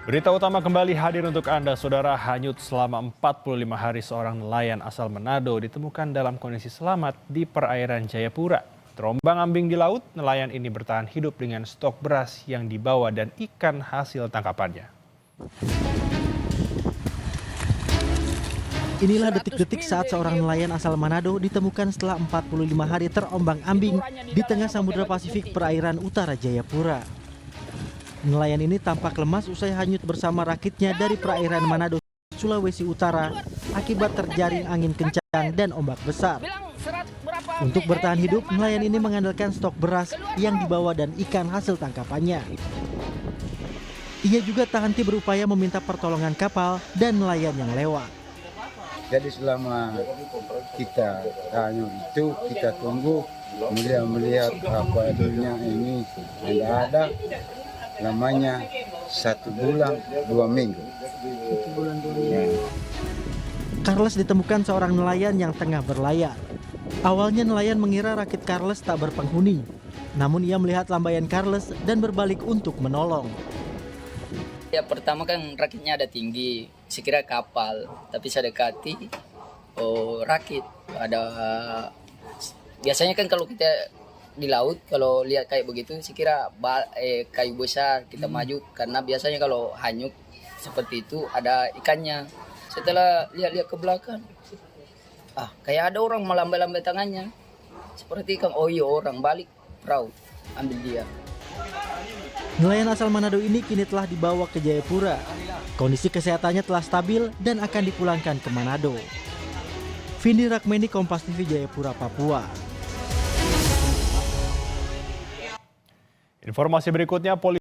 Berita utama kembali hadir untuk Anda, Saudara. Hanyut selama 45 hari seorang nelayan asal Manado ditemukan dalam kondisi selamat di perairan Jayapura. Terombang-ambing di laut, nelayan ini bertahan hidup dengan stok beras yang dibawa dan ikan hasil tangkapannya. Inilah detik-detik saat seorang nelayan asal Manado ditemukan setelah 45 hari terombang-ambing di tengah Samudra Pasifik perairan utara Jayapura. Nelayan ini tampak lemas usai hanyut bersama rakitnya dari perairan Manado, Sulawesi Utara akibat terjaring angin kencang dan ombak besar. Untuk bertahan hidup, nelayan ini mengandalkan stok beras yang dibawa dan ikan hasil tangkapannya. Ia juga tak henti berupaya meminta pertolongan kapal dan nelayan yang lewat. Jadi selama kita hanyut itu kita tunggu melihat apa dunia ini tidak ada. Namanya 1 bulan 2 minggu. Carles ditemukan seorang nelayan yang tengah berlayar. Awalnya nelayan mengira rakit Carles tak berpenghuni. Namun ia melihat lambaian Carles dan berbalik untuk menolong. Ya pertama kan rakitnya ada tinggi, sekira kapal, tapi saya dekati rakit. Biasanya kan kalau kita di laut kalau lihat kayak begitu sekira kayu besar kita maju, karena biasanya kalau hanyut seperti itu ada ikannya. Setelah lihat-lihat ke belakang, kayak ada orang melambai-lambai tangannya seperti ikan. Oh iya, orang balik perahu ambil dia. Nelayan asal Manado ini kini telah dibawa ke Jayapura. Kondisi kesehatannya telah stabil dan akan dipulangkan ke Manado. Vindi Rakmeni, Kompas TV, Jayapura, Papua. Informasi berikutnya, polisi